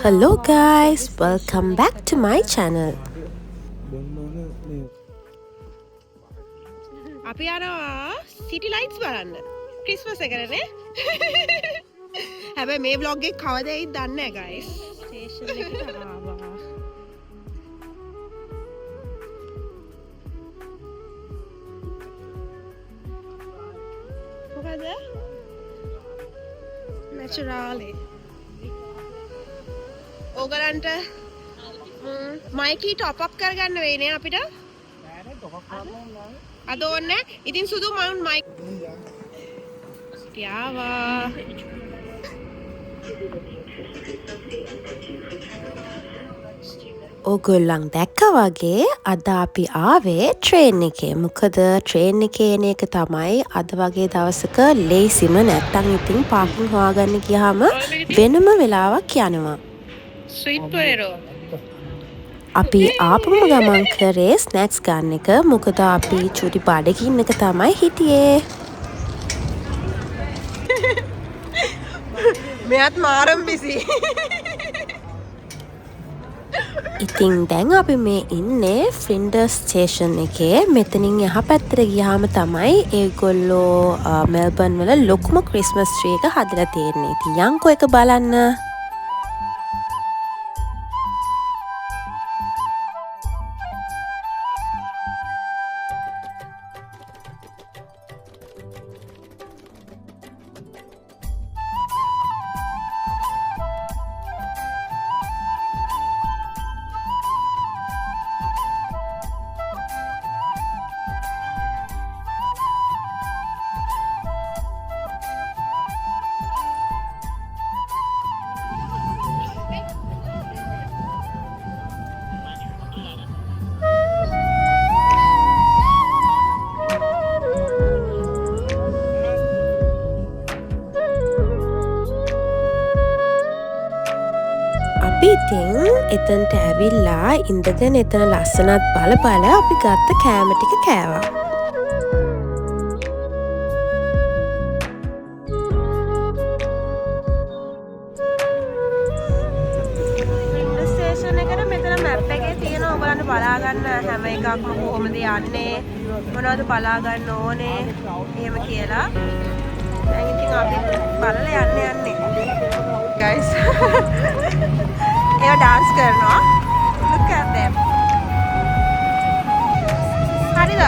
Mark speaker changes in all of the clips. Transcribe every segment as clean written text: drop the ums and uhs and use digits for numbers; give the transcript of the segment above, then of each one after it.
Speaker 1: Hello guys, welcome back to my channel.
Speaker 2: අපි යනවා සිටි ලයිට්ස් බලන්න ක්‍රිස්මස් එකනේ හැබැයි මේ vlog එක කවද එයිද දන්නේ නැහැ guys ස්ටේෂන් එකට ආවා මොකද නැචරාලි ඕගලන්ට මයිකී টপ අප් කරගන්න වෙන්නේ අපිට අද ඕනේ ඉතින් සුදු මම මයික් යාවා
Speaker 1: ඕගොල්ලන් දැක්කා වගේ අද අපි ආවේ ට්‍රේන් එකේ. මොකද ට්‍රේන් එකේ එන එක තමයි අද වගේ දවසක ලේසිම. නැත්තම් ඉතින් පාකින් හොයාගන්න ගියාම වෙනම වෙලාවක් යනවා.
Speaker 2: ස්වීට් පොටේටෝ
Speaker 1: අපි ආපුම ගමන් කරේ ස්නැක්ස් ගන්න එක. මොකද අපි චුටි බඩගින්න එක තමයි හිටියේ.
Speaker 2: මෙයාත් මාරම් බිසි
Speaker 1: ඉතින් දැන් අපි මේ ඉන්නේ ෆ්ලින්ඩර්ස් ස්ටේෂන් එකේ. මෙතනින් එහා පැත්තට ගියාම තමයි ඒගොල්ලෝ මෙල්බර්න් වල ලොකුම ක්‍රිස්මස් ට්‍රී එක හදලා තියෙන්නේ. ඉතින් යන්කෝ එක බලන්න. ඉතින් එතනට ඇවිල්ලා ඉඳගෙන එතන ලස්සනත් බල අපි ගත්ත කෑම ටික කෑවා.
Speaker 2: ස්ටේෂන් එකට මෙතන මැප් එකේ තියෙනවා ඔයගලන්ට බලා ගන්න හැම එකක්ම කොහොමද යන්නේ මොනවද බලා ගන්න ඕනේ එහෙම කියලා. දැන් ඉතින් අපි බලලා යන්නේ guys ඒවා dance කරනවා look at them හරිද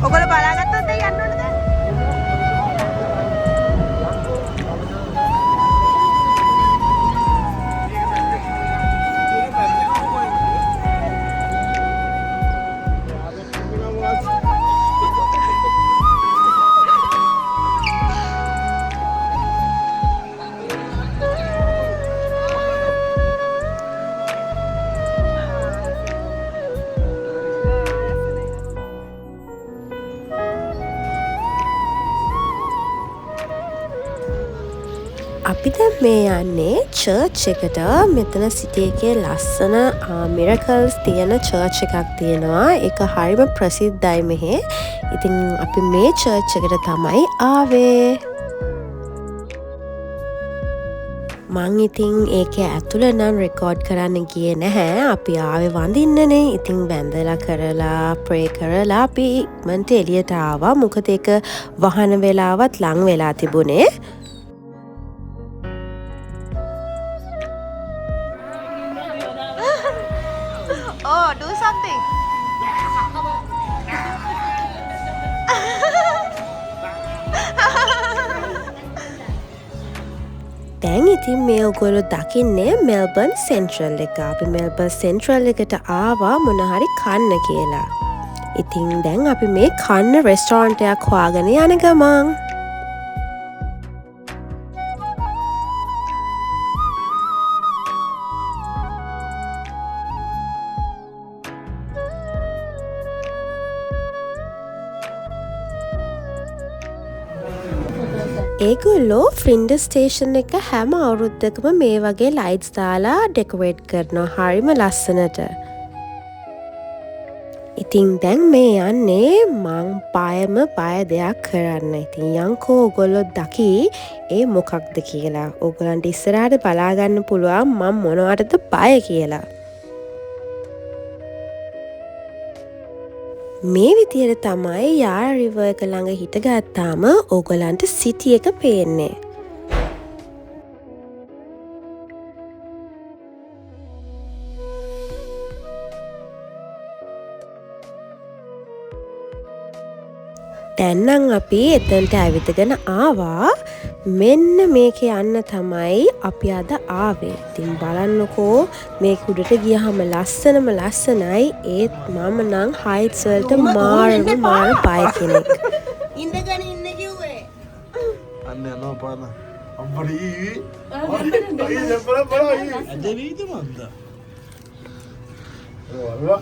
Speaker 2: ඔයගොල්ලෝ බලාගත්තොත් දැන් යන්න ඕනද
Speaker 1: අපි දැන් මේ යන්නේ චර්ච් එකට. මෙතන සිටි එකේ ලස්සන මිරකල්ස් තියෙන චර්ච් එකක් තියෙනවා. ඒක හරිම ප්‍රසිද්ධයි මෙහෙ. ඉතින් අපි මේ චර්ච් එකට තමයි ආවේ. මං ඉතින් ඒකේ ඇතුළ නම් රෙකෝඩ් කරන්න ගියේ නැහැ. අපි ආවේ වඳින්නනේ. ඉතින් වැඳලා කරලා ප්‍රේ කරලා අපි ඉක්මනට එළියට ආවා. මොකද ඒක වහන වෙලාවත් ලං වෙලා තිබුණේ.
Speaker 2: Oh, do something.
Speaker 1: දැන් ඉතින් මේ ඔයගොල්ලෝ දකින්නේ මෙල්බර්න් සෙන්ට්‍රල් එක. අපි මෙල්බර්න් සෙන්ට්‍රල් එකට ආවා මොන හරි කන්න කියලා. ඉතින් දැන් අපි මේ කන්න රෙස්ටෝරන්ට් එකක් හොයාගෙන යන ගමන් ඒගොල්ලෝ ෆ්ලින්ඩර්ස් ස්ටේෂන් එක හැම අවුරුද්දකම මේ වගේ ලයිට්ස් දාලා ඩෙකොරේට් කරනවා හරිම ලස්සනට. ඉතින් දැන් මේ යන්නේ මං පයම පය දෙයක් කරන්න. ඉතින් යංකෝ ඔයගොල්ලෝ දකි ඒ මොකක්ද කියලා. ඔයගලන්ට ඉස්සරහට බලා ගන්න පුළුවන් මම මොනවටද පය කියලා. මේ විදියට තමයි යාරා රිවර් එක ළඟ හිටගත්තාම ඔයගලන්ට සිටි එක පේන්නේ. දැන්නම් අපි එතනට ඇවිදගෙන ආවා. මෙන්න මේක යන්න තමයි අපි අද ආවේ. ඉතින් බලන්නකෝ මේක උඩට ගියාම ලස්සනයි. ඒත් මම නම් හයිට්ස් වලට මාර බය කෙනෙක්.
Speaker 2: ඉඳගෙන ඉන්න කිව්වේ.
Speaker 3: අන්න යනවා පාන. අම්බරි. අයිය ජම්පර බලයි. අදවිද මන්ද. ඔව්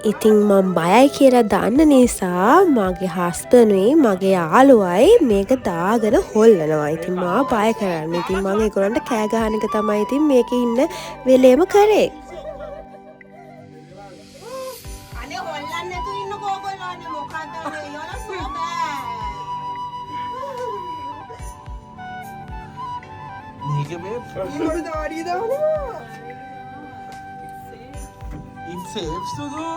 Speaker 1: ඉතින් මම බයයි කියලා දන්න නිසා මගේ හස්බන්ඩ්ුයි මගේ යාළුවයි මේක දාගෙන හොල්ලනවා. ඉතින් මා බය කරන්නේ. ඉතින් මම ඒගොල්ලන්ට කෑ ගහන එක තමයි ඉතින් මේකේ ඉන්න වෙලේම කරේ.
Speaker 2: අනේ හොල්ලන්න නැතුව ඉන්නකෝ ඔයගොල්ලෝ. අනේ මොකද්ද මේ යන සෝබෑ.
Speaker 3: මේක මේ
Speaker 2: ඉන්නකොට දාඩිය දානවා.
Speaker 3: it saves to do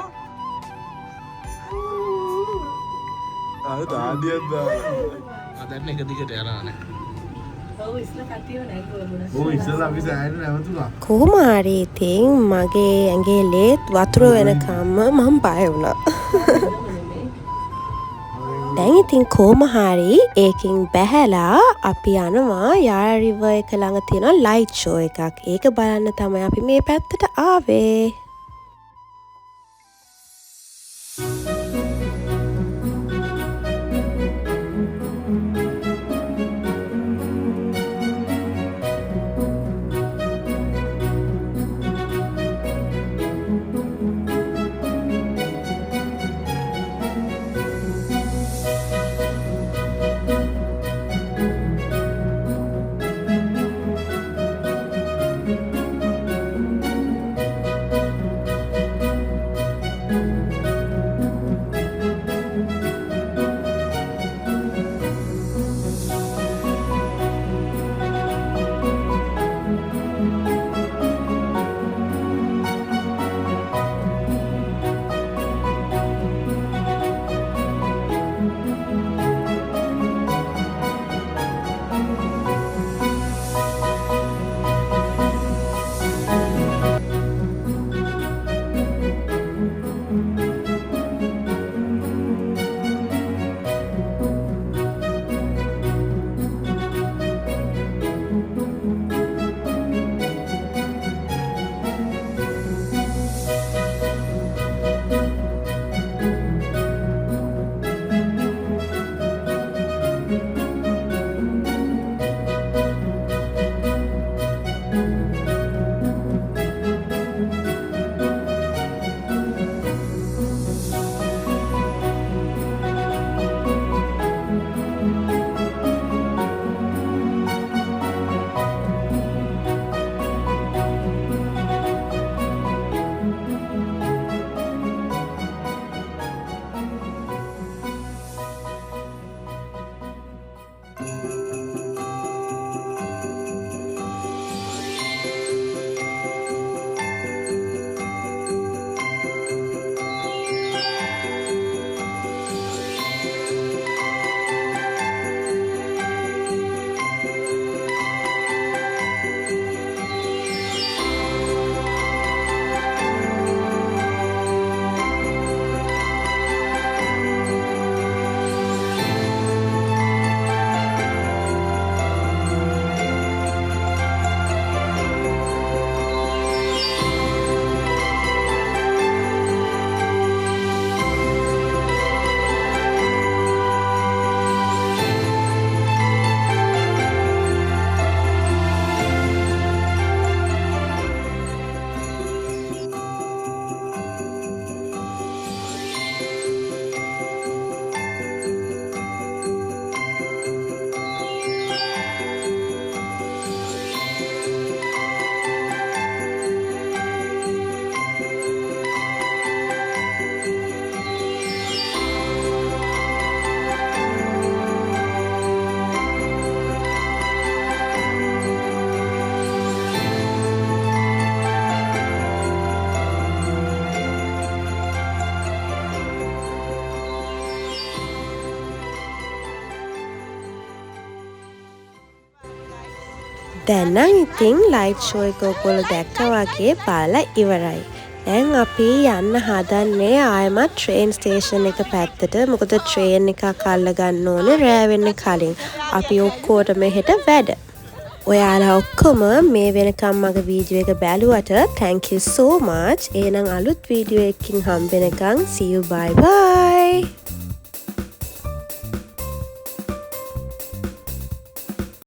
Speaker 3: ආ දාඩියක් දාලා දැන් එක දිගට යනවානේ. ඔව් ඉස්සලා අපි සෑහෙන නැවතුණා.
Speaker 1: කොහොම හරි ඉතින් මගේ ඇඟේ ලේත් වතුර වෙනකම්ම මම බය වුණා. දැන් ඉතින් කොහොම හරි ඒකෙන් බැහැලා අපි යනවා යාරා රිවර් එක ළඟ තියෙන ලයිට් ෂෝ එකක්. ඒක බලන්න තමයි අපි මේ පැත්තට ආවේ. දැන් නම් ඉතින් ලයිට් ෂෝ එක ඔයගොල්ලෝ දැක්කා වගේ බලලා ඉවරයි. දැන් අපි යන්න හදන්නේ ආයමත් ට්‍රේන් ස්ටේෂන් එක පැත්තට. මොකද ට්‍රේන් එකක් අල්ල ගන්න ඕනේ රෑ වෙන්න කලින්. අපි ඔක්කොටම හෙට වැඩ. ඔයාලා ඔක්කොම මේ වෙනකම් මගේ වීඩියෝ එක බැලුවට thank you so much. එහෙනම් අලුත් වීඩියෝ එකකින් හම්බෙනකන් see you bye bye.